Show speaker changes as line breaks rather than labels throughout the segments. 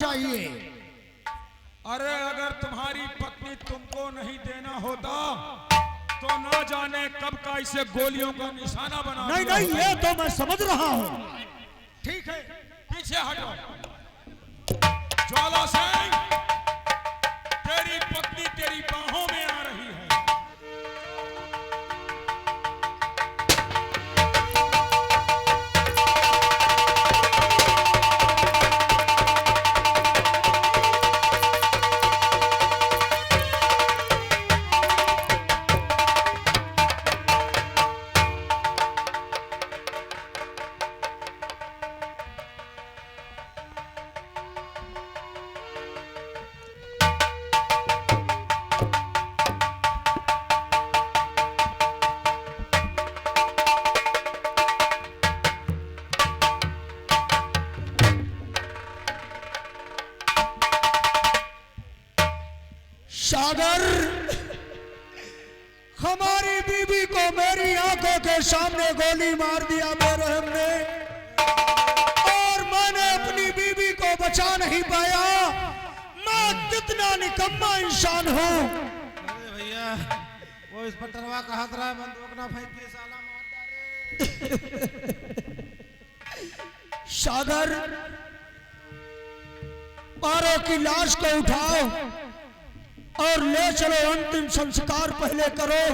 चाहिए।
अरे अगर तुम्हारी पत्नी तुमको नहीं देना होता तो ना जाने कब का इसे गोलियों का निशाना बना
नहीं
दिया
नहीं,
होता।
ये तो मैं समझ रहा हूँ।
ठीक है, पीछे हटो। ज्वाला सिंह, तेरी पत्नी तेरी बाहों में आ रही है।
सागर, हमारी बीवी को मेरी आंखों के सामने गोली मार दिया बेरहम ने, और मैंने अपनी बीवी को बचा नहीं पाया। मैं कितना निकम्मा इंसान हूँ।
अरे भैया, वो इस पर तरवा का हाथ रहा, बंदूक ना फेंक के साला मार डाले।
सागर, पारो की लाश को उठाओ और ले चलो, अंतिम संस्कार पहले करो,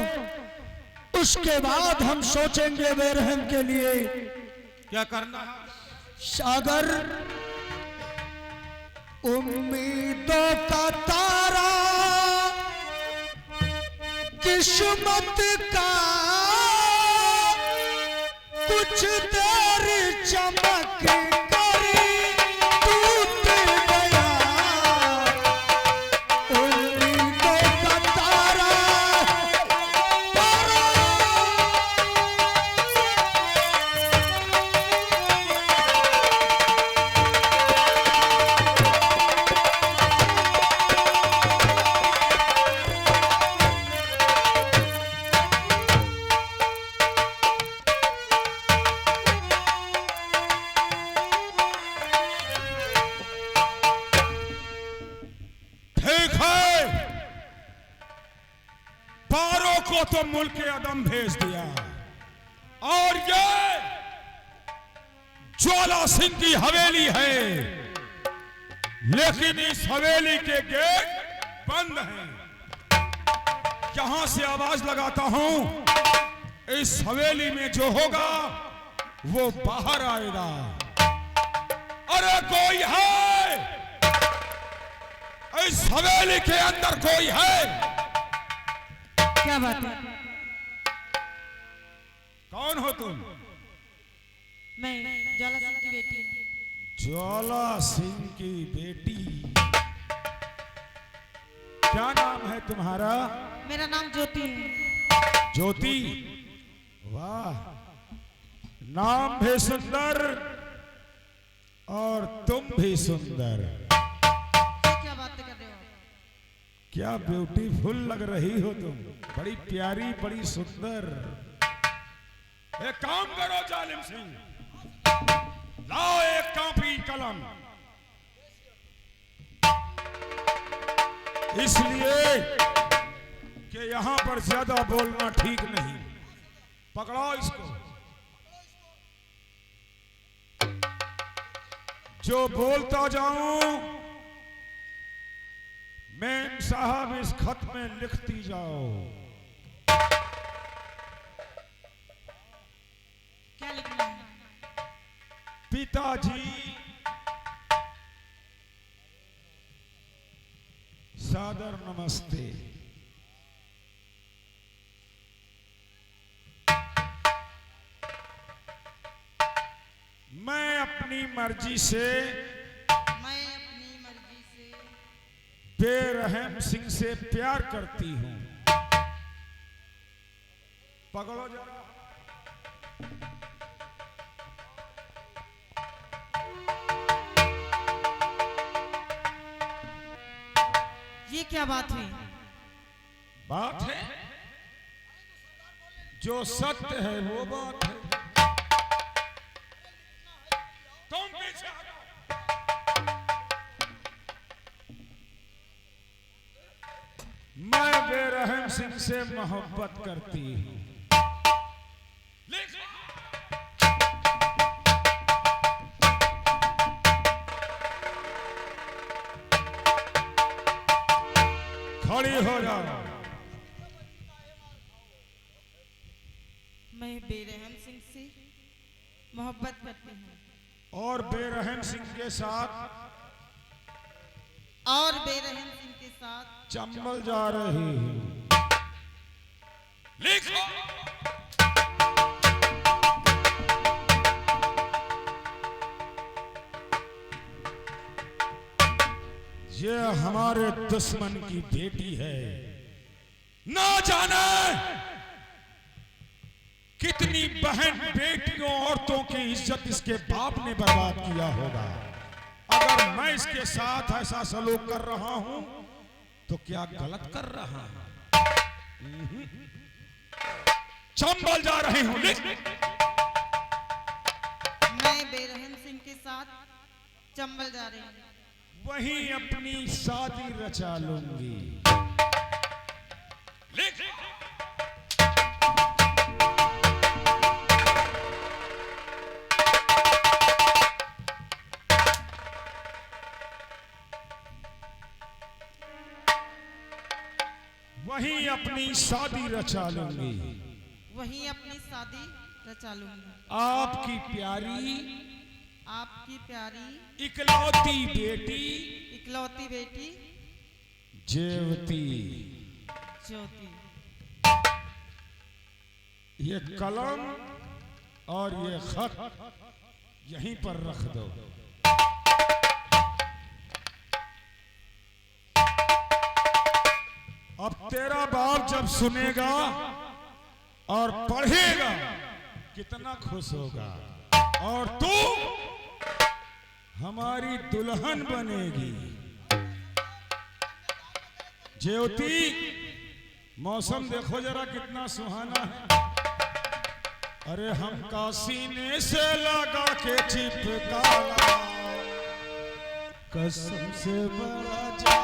उसके बाद हम सोचेंगे बेरहम के लिए
क्या करना है।
सागर, उम्मीदों का तारा किस्मत का कुछ देर चमक कर टूट गया। उम्मीदों का तारा
ठीक है, पारो को तो मुल्क अदम भेज दिया, और ये ज्वाला सिंह की हवेली है, लेकिन इस हवेली के गेट बंद हैं। यहां से आवाज लगाता हूं, इस हवेली में जो होगा वो बाहर आएगा। अरे कोई है इस हवेली के अंदर? कोई है?
क्या बात है?
कौन हो तुम?
मैं ज्वाला सिंह की बेटी हूँ।
ज्वाला सिंह की बेटी? क्या नाम है तुम्हारा?
मेरा नाम ज्योति है।
ज्योति? वाह, नाम भी सुंदर और तुम भी सुंदर।
क्या बात कर रहे हो?
क्या ब्यूटीफुल लग रही हो तुम, बड़ी प्यारी, बड़ी सुंदर। एक काम करो जालिम सिंह, लाओ एक कॉपी कलम, इसलिए कि यहां पर ज्यादा बोलना ठीक नहीं। पकड़ो इसको, जो बोलता जाऊं मेम साहब इस खत में लिखती जाओ।
क्या लिखना है?
पिताजी सादर नमस्ते। मैं अपनी मर्जी से बेरहम सिंह से प्यार करती हूं। पकड़ो जरा।
ये क्या बात हुई?
बात है, जो सत्य है वो बात है। तुम पीछे हटो। सिंह से मोहब्बत करती हूँ। खड़ी हो जाओ।
मैं बेरहम सिंह से मोहब्बत करती हूँ
और बेरहम सिंह के साथ चंबल जा रही हूँ। लिखो। ये हमारे दुश्मन की बेटी है। ना जाने कितनी बहन बेटियों औरतों की इज्जत इसके बाप ने बर्बाद किया होगा। अगर मैं इसके साथ ऐसा सलूक कर रहा हूं तो क्या गलत कर रहा हूं? चंबल जा रहे हूं।
मैं बेरहम सिंह के साथ चंबल जा रही हूँ।
वहीं अपनी शादी रचा लूंगी। वहीं अपनी शादी रचा लूंगी।
वहीं अपनी शादी रचा लूंगी।
आपकी प्यारी इकलौती बेटी जेवती।
ज्योति।
ये कलम और ये खत यहीं पर रख दो। अब तेरा बाप जब सुनेगा और पढ़ेगा कितना खुश होगा। और तू हमारी दुल्हन बनेगी। ज्योति, मौसम देखो जरा कितना सुहाना है। अरे हमका सीने से लगा के चिपका कसम से बड़ा जा।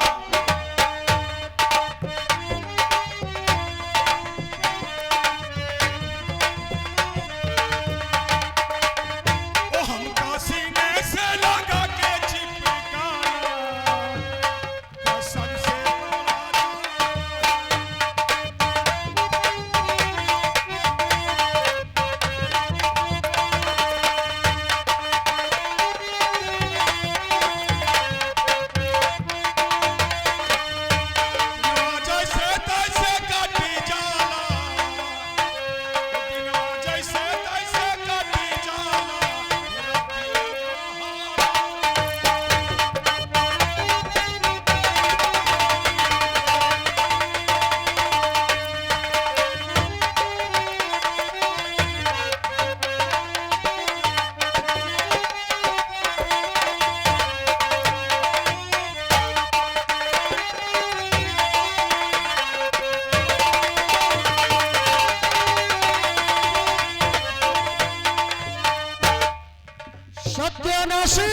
सत्यानाशी,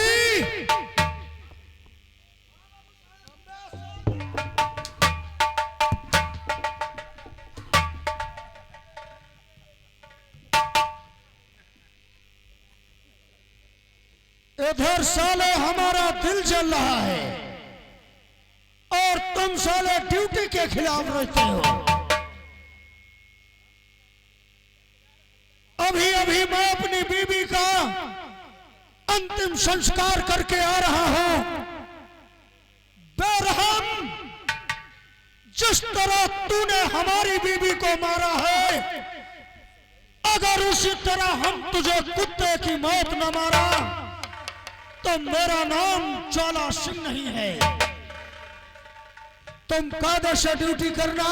इधर साले हमारा दिल जल रहा है और तुम साले ड्यूटी के खिलाफ रहते हो। अभी अभी मैं अपनी बीवी का अंतिम संस्कार करके आ रहा हूं। बेरहम, जिस तरह तूने हमारी बीवी को मारा है, अगर उसी तरह हम तुझे कुत्ते की मौत न मारा तो मेरा नाम ज्वाला सिंह नहीं है। तुम कायदे से ड्यूटी करना।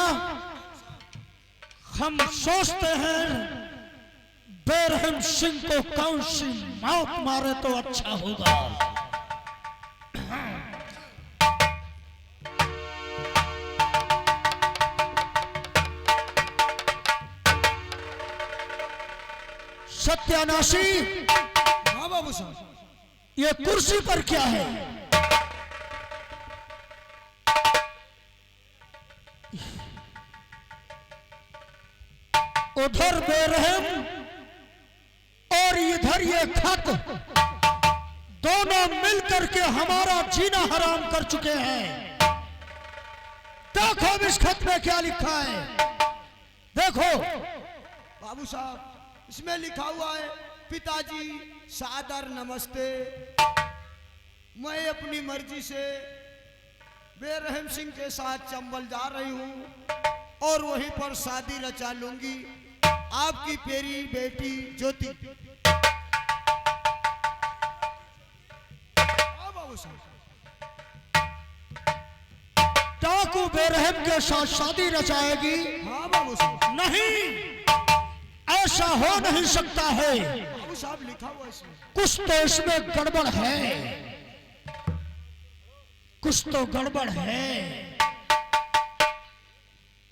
हम सोचते हैं बेरहम सिंह को कौन सी मौत मारे तो अच्छा होगा। सत्यानाशी,
हाँ बाबू साहब,
ये कुर्सी पर क्या है?
उधर बेरहम और इधर ये खत, दोनों मिलकर के हमारा जीना हराम कर चुके हैं। देखो इस खत में क्या लिखा है, देखो।
बाबू साहब, इसमें लिखा हुआ है, पिताजी सादर नमस्ते। मैं अपनी मर्जी से बेरहम सिंह के साथ चंबल जा रही हूं और वहीं पर शादी रचा लूंगी। आपकी प्यारी बेटी ज्योति। बाबू साहब,
डाकू बेरहम के साथ शादी रचाएगी?
हाँ बाबू साहब।
नहीं, ऐसा हो नहीं सकता है।
बाबू साहब, लिखा हुआ इसमें।
कुछ तो इसमें गड़बड़ है, कुछ तो गड़बड़ है।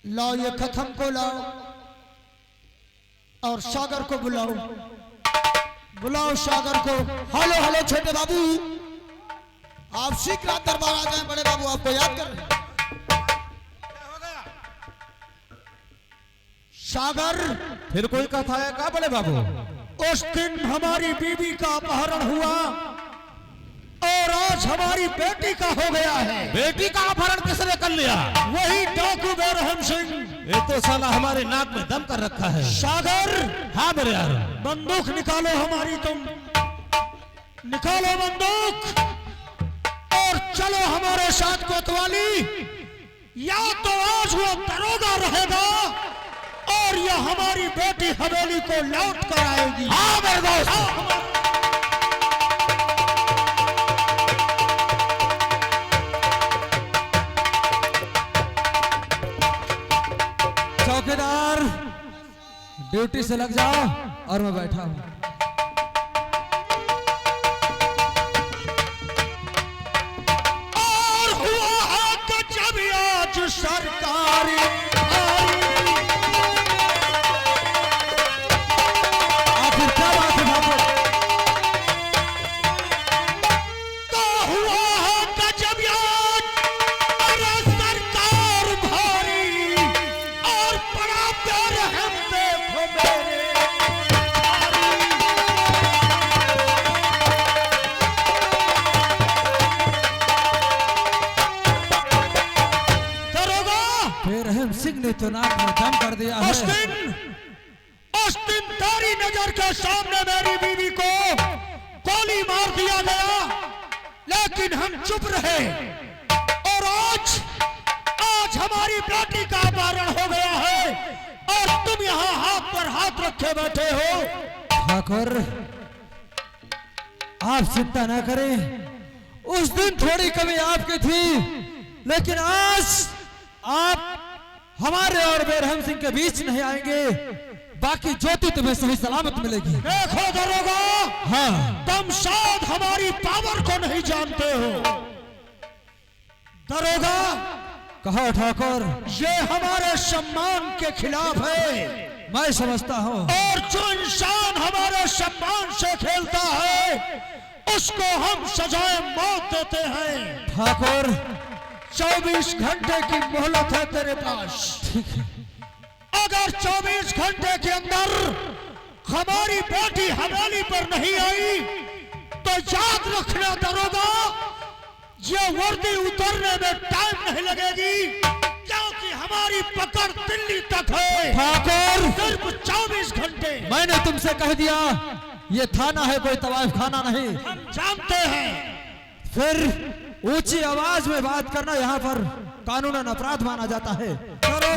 लाओ ये खत हमको लाओ और सागर को बुलाओ, बुलाओ सागर को।
हेलो हेलो छोटे बाबू, आप शीघ्र दरबार आ जाएं। बड़े बाबू आपको याद कर रहे हैं।
सागर,
फिर कोई कथा है का बड़े बाबू?
उस दिन हमारी बीवी का अपहरण हुआ और आज हमारी बेटी का हो गया है।
बेटी का अपहरण किसने कर लिया?
वही डाकू बेरहम सिंह।
ये तो साला हमारे नाक में दम कर रखा है।
सागर,
हाँ मेरे यार,
बंदूक निकालो हमारी, तुम निकालो बंदूक और चलो हमारे साथ कोतवाली। या तो आज वो दरोगा रहेगा और या हमारी बेटी हवेली को लौट कर आएगी।
हाँ मेरे दोस्त, चौकीदार ड्यूटी से लग जाओ और मैं बैठा हूं।
और हुआ है गजब आज सरकारी
आखिर क्या बात है बाबू?
तो हुआ है गजब आज, अरे सरकार भारी और बड़ा बेरहम देखो मेरे। दरोगा,
बेरहम सिंह ने तो नाक में दम कर दिया
उस
है।
दिन तारी नजर के सामने मेरी बीवी को गोली मार दिया गया, लेकिन हम चुप रहे। और आज हमारी बेटी का अपहरण हो गया है और तुम यहाँ हाथ पर हाथ रखे बैठे हो।
ठाकुर, आप चिंता न करें, उस दिन थोड़ी कमी आपकी थी, लेकिन आज आप हमारे और बेरहम सिंह के बीच नहीं आएंगे। बाकी ज्योति तुम्हें सही सलामत मिलेगी।
देखो दरोगा,
हाँ,
तुम शायद हमारी पावर को नहीं जानते हो। दरोगा,
कहो ठाकुर।
ये हमारे सम्मान के खिलाफ है।
मैं समझता हूँ।
और जो इंसान हमारे सम्मान से खेलता है उसको हम सजाए मौत देते हैं।
ठाकुर,
24 घंटे की मोहलत है तेरे पास।
ठीक है।
अगर 24 घंटे के अंदर हमारी बेटी हवेली पर नहीं आई तो याद रखना दरोगा, ये वर्दी उतरने में टाइम नहीं लगेगी, क्योंकि हमारी पकड़ दिल्ली तक है।
ठाकुर,
सिर्फ 24 घंटे।
मैंने तुमसे कह दिया ये थाना है, कोई तवाइफ खाना नहीं।
हम जानते हैं।
फिर ऊंची आवाज में बात करना यहाँ पर कानूनन अपराध माना जाता है।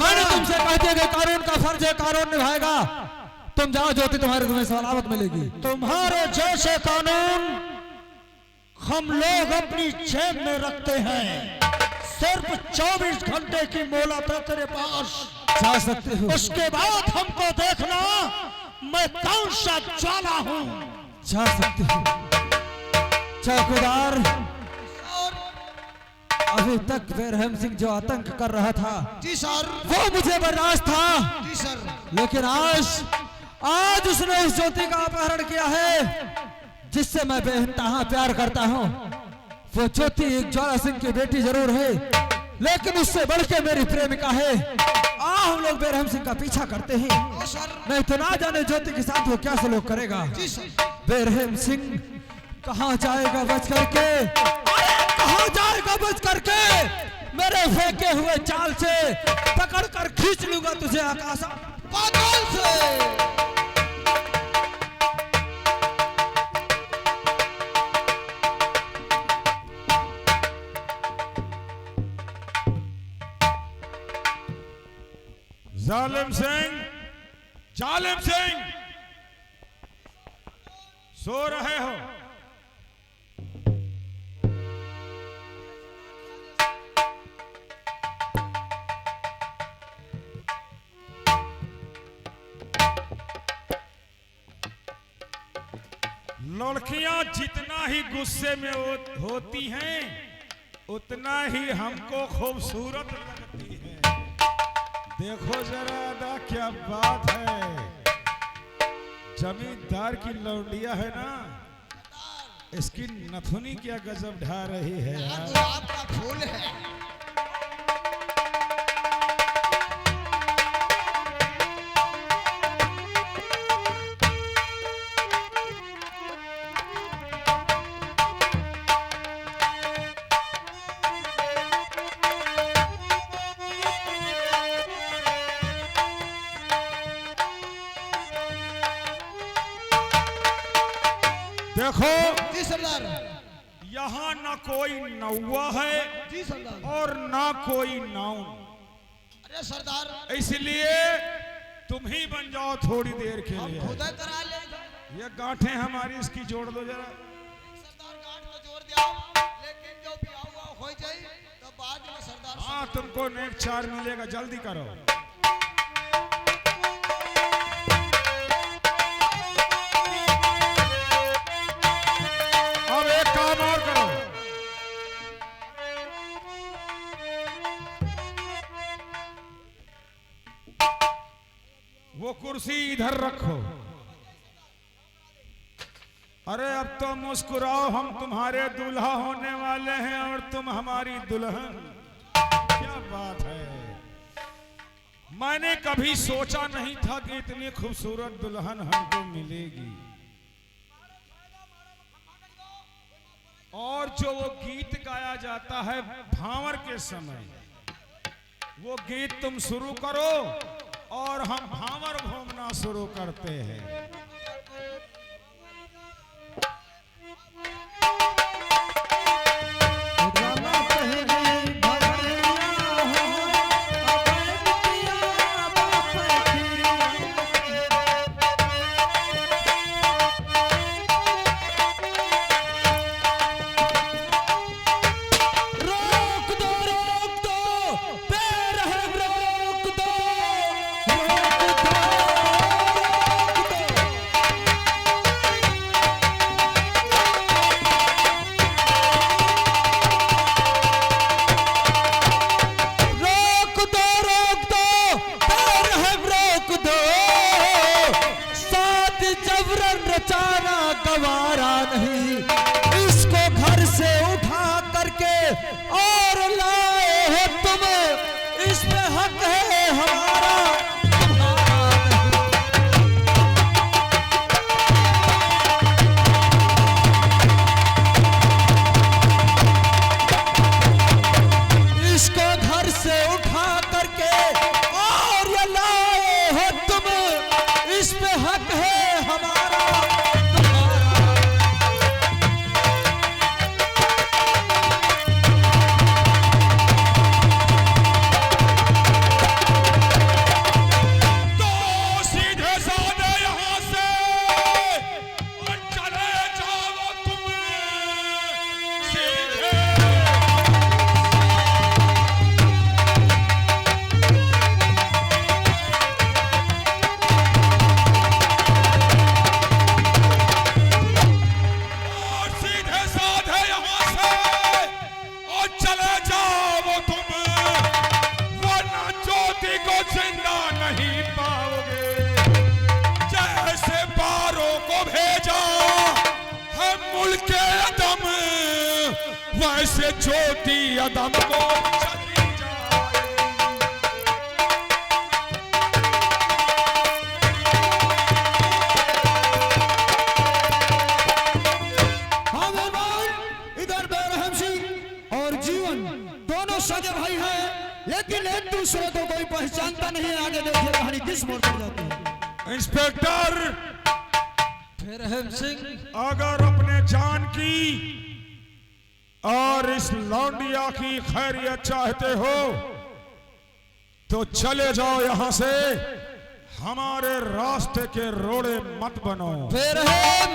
मैंने तुमसे कह दिया कि कानून का फर्ज है, कानून निभाएगा। तुम जाओ, ज्योति तुम्हें सलामत मिलेगी।
तुम्हारे जैसे कानून हम लोग अपनी जेब में रखते हैं। सिर्फ 24 घंटे की मोहलत है तेरे पास।
जा सकते हो।
उसके बाद हमको देखना मैं कौन सा ज्वाला हूँ।
जा सकते हो। चौकीदार, अभी तक बेरहम सिंह जो आतंक कर रहा था,
जी सर।
वो मुझे बर्दाश्त था,
जी सर।
लेकिन आज उसने उस ज्योति का अपहरण किया है जिससे मैं बेइंतहा प्यार करता हूँ। वो ज्योति एक ज्वाला सिंह की बेटी जरूर है, लेकिन उससे बढ़ के मेरी प्रेमिका है। आ हम लोग बेरहम सिंह का पीछा करते हैं। नहीं तो ना जाने ज्योति के साथ वो क्या सलूक करेगा। बेरहम सिंह कहाँ जाएगा बच करके, कहाँ जाएगा बच करके। मेरे फेंके हुए चाल से पकड़ कर खींच लूंगा तुझे आकाश पाताल से।
जालिम सिंह, जालिम सिंह, सो रहे हो? लड़कियां जितना ही गुस्से में होती हैं उतना ही हमको खूबसूरत लगती है। देखो जरा अदा क्या बात है। जमींदार की लौंडिया है ना, इसकी नथुनी क्या गजब ढा रही है यार।
गुलाब का फूल है।
देखो
जी सरदार।
यहाँ ना कोई नौवा है
जी सरदार।
और ना कोई नाउन।
अरे सरदार
इसलिए तुम ही बन जाओ थोड़ी देर के लिए।
खुद करा ले।
ये गांठें हमारी इसकी जोड़ दो जरा।
सरदार गांठ तो जोड़ दिया, लेकिन जो भी हुआ हो जाए तो बाद में सरदार।
हाँ तुमको नेक चार मिलेगा, जल्दी करो। अब एक काम और करो, वो कुर्सी इधर रखो। अरे अब तो मुस्कुराओ, हम तुम्हारे दूल्हा होने वाले हैं और तुम हमारी दुल्हन। क्या बात है। मैंने कभी सोचा नहीं था कि इतनी खूबसूरत दुल्हन हमको मिलेगी। और जो वो गीत गाया जाता है भांवर के समय, वो गीत तुम शुरू करो और हम भांवर घूमना शुरू करते हैं।
गवारा नहीं, इसको घर से उठा करके और लाए हो तुम, इसमें हक है हमारा। इसको घर से उठा करके और ये लाए हो तुम, इसमें हक है हमारा।
वैसे ज्योति अदम को
जीवन दोनों सगे भाई हैं, लेकिन एक दूसरे को कोई पहचानता नहीं है। आगे देखिए कहानी किस मोड़ पर जाती है।
इंस्पेक्टर,
बेरहम सिंह,
अगर अपने जान की और इस लौंडिया की खैरियत चाहते हो तो चले जाओ यहां से, हमारे रास्ते के रोड़े मत बनो।
बेरहम,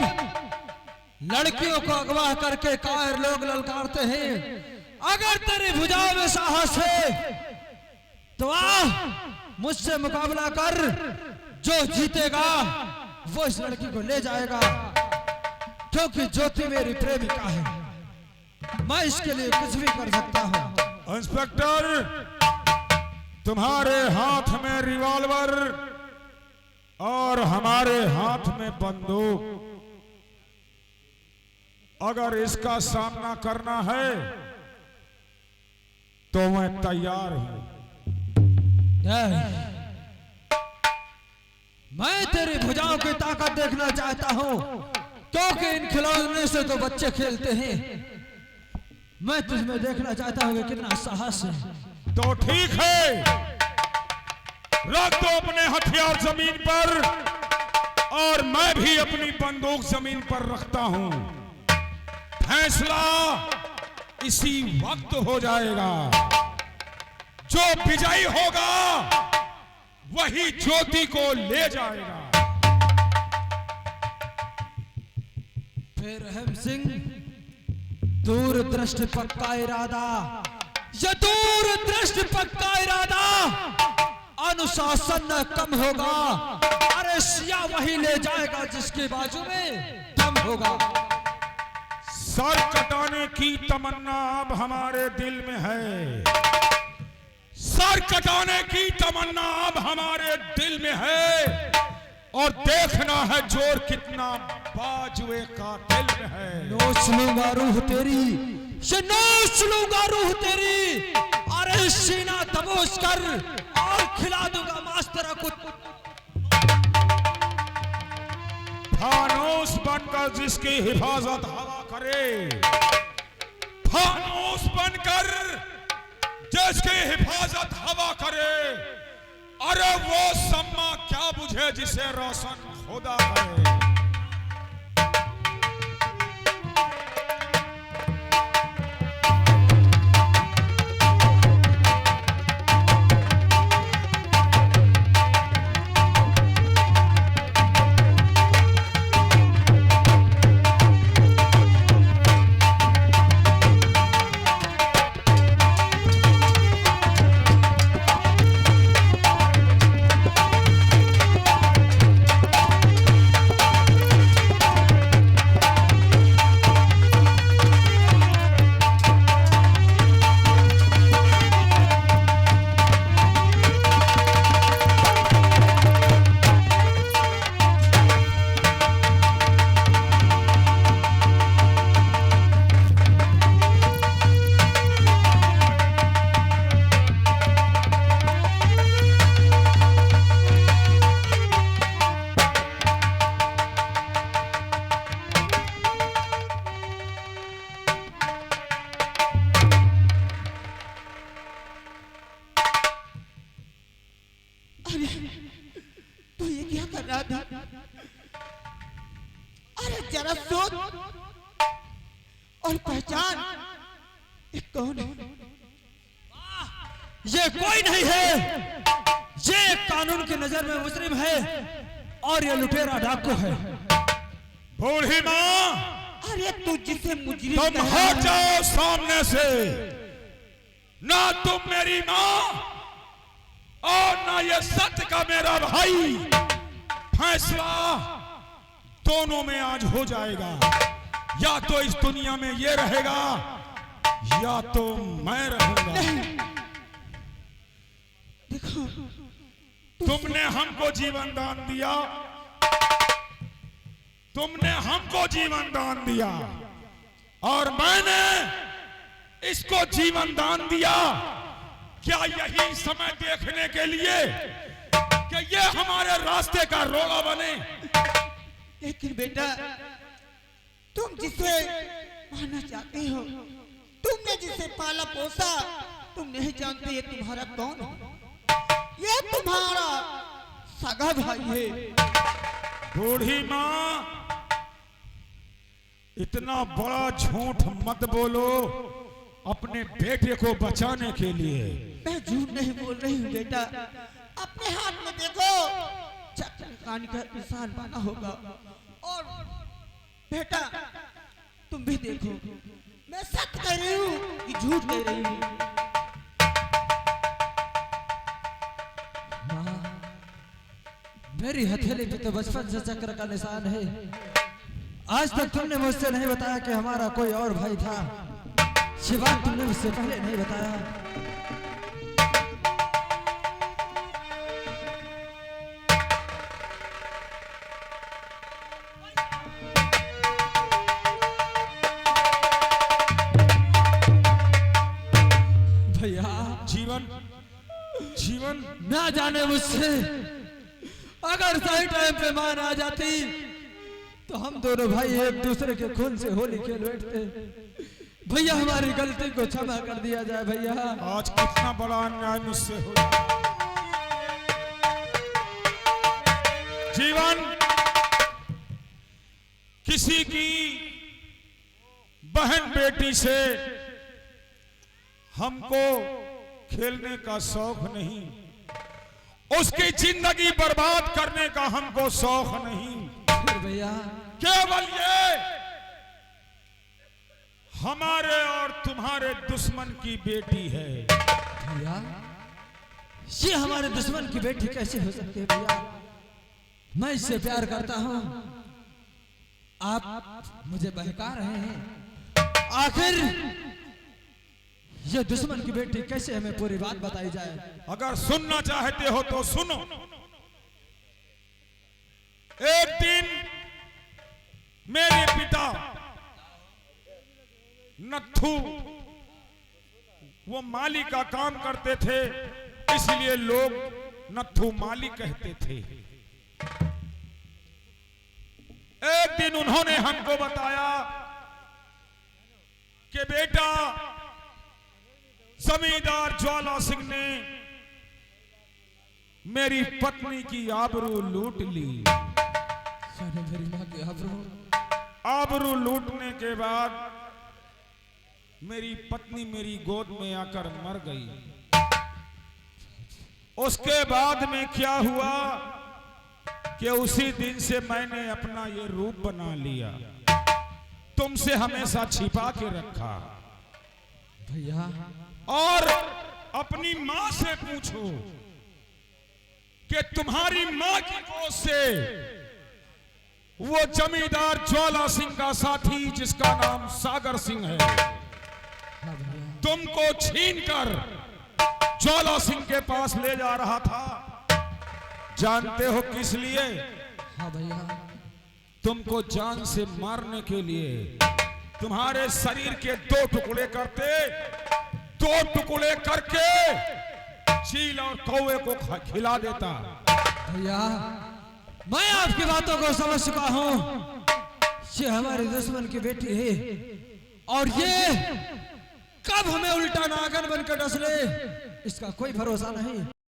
लड़कियों को अगवा करके कायर लोग ललकारते हैं। अगर तेरी भुजाओं में साहस है तो आ मुझसे मुकाबला कर। जो जीतेगा वो इस लड़की को ले जाएगा, क्योंकि ज्योति मेरी प्रेमिका है। मैं इसके लिए कुछ भी कर सकता हूं।
इंस्पेक्टर, तुम्हारे हाथ में रिवॉल्वर और हमारे हाथ में बंदूक। अगर इसका सामना करना है तो मैं तैयार हूं।
मैं तेरी भुजाओं की ताकत देखना चाहता हूं, क्योंकि इन खिलौने से तो बच्चे खेलते हैं। मैं तुझमें देखना चाहता हूं कि कितना साहस है।
तो ठीक है, रख दो अपने हथियार जमीन पर और मैं भी अपनी बंदूक जमीन पर रखता हूं। फैसला इसी वक्त हो जाएगा। जो विजयी होगा वही ज्योति को ले जाएगा।
बेरहम सिंह, दूरदृष्टि पक्का इरादा, ये दूरदृष्टि पक्का इरादा, अनुशासन न कम होगा। अरे सिया वही ले जाएगा जिसके बाजू में दम होगा।
सर कटाने की तमन्ना अब हमारे दिल में है। सर कटाने की तमन्ना अब हमारे दिल में है और देखना है जोर कितना बाजुए का दिल में है।
नोच लूंगा रूह तेरी, ये नोच लूंगा रूह तेरी। अरे सीना दबोच कर और खिला दूंगा मास्टर कुछ।
फानूस बनकर जिसकी हिफाजत हवा करे, फानूस बनकर जिसकी हिफाजत हवा करे, अरे वो सम्मा क्या बुझे जिसे रोशन खुदा करे।
तू ये क्या कर रहा था? अरे जरा सोच और पहचान ये कौन है?
ये कोई नहीं है, ये कानून की नजर में मुजरिम है और ये लुटेरा डाकू है।
बूढ़ी माँ,
अरे तू जिसे मुजरिम
तुम
कह रहा
हट
है,
जाओ सामने से। ना तुम मेरी माँ और ना ये सत्य का मेरा भाई। फैसला दोनों में आज हो जाएगा। या तो इस दुनिया में ये रहेगा या तो मैं रहूंगा।
देखो
तुमने हमको जीवन दान दिया, तुमने हमको जीवन दान दिया और मैंने इसको जीवन दान दिया। क्या यही समय देखने के लिए कि ये हमारे रास्ते का रोड़ा बने?
लेकिन बेटा तुम जिसे मानना चाहते हो
तुमने जिसे पाला पोसा तुम नहीं जानते ये तुम्हारा कौन है। ये तुम्हारा सगा भाई है।
बूढ़ी माँ, इतना बड़ा झूठ मत बोलो अपने बेटे को बचाने के लिए।
मैं झूठ नहीं बोल रही हूँ बेटा, अपने हाथ में देखो चक्कर कान का निशान बना होगा। और बेटा तुम भी देखो, मैं सच कह रही हूँ कि झूठ कह रही हूँ।
मेरी हथेली पे तो बचपन से चक्र का निशान है। आज तक तुमने मुझसे नहीं बताया कि हमारा कोई और भाई था। ये बात तुमने मुझसे पहले नहीं बताया। भैया
जीवन जीवन
ना जाने मुझसे अगर सही टाइम पे मार आ जाती तो हम दोनों भाई एक दूसरे के खून से होली खेल बैठते। भैया हमारी गलती को क्षमा कर दिया जाए। भैया
आज कितना बड़ा अन्याय मुझसे हो। जीवन, किसी की बहन बेटी से हमको खेलने का शौक नहीं, उसकी जिंदगी बर्बाद करने का हमको शौक नहीं।
फिर भैया
केवल ये हमारे और तुम्हारे दुश्मन की बेटी है।
भैया ये हमारे दुश्मन की बेटी कैसे हो सकती है? भैया मैं इससे प्यार करता हूँ, आप मुझे बहका रहे हैं। आखिर ये दुश्मन की बेटी कैसे हमें पूरी बात बताई जाए?
अगर सुनना चाहते हो तो सुनो। एक दिन मेरे पिता नत्थू, वो माली का काम करते थे, इसलिए लोग नत्थू माली कहते थे। एक दिन उन्होंने हमको बताया कि बेटा, जमींदार ज्वाला सिंह ने मेरी पत्नी की आबरू लूट ली।
मेरी मां की
आबरू लूटने के बाद मेरी पत्नी मेरी गोद में आकर मर गई। उसके बाद में क्या हुआ कि उसी दिन से मैंने अपना ये रूप बना लिया, तुमसे हमेशा छिपा के रखा।
भैया
और अपनी मां से पूछो कि तुम्हारी मां की गोद से वो जमींदार ज्वाला सिंह का साथी जिसका नाम सागर सिंह है, तुमको छीनकर ज्वाला सिंह के पास ले जा रहा था। जानते हो किस लिए?
हाँ भैया,
तुमको जान से मारने के लिए। तुम्हारे शरीर के दो टुकड़े करते, दो टुकड़े करके चील और कौवे को खिला देता।
भैया मैं आपकी बातों को समझ चुका हूँ। ये हमारे दुश्मन की बेटी है और ये कब हमें उल्टा नागन बनकर डस ले इसका कोई भरोसा नहीं।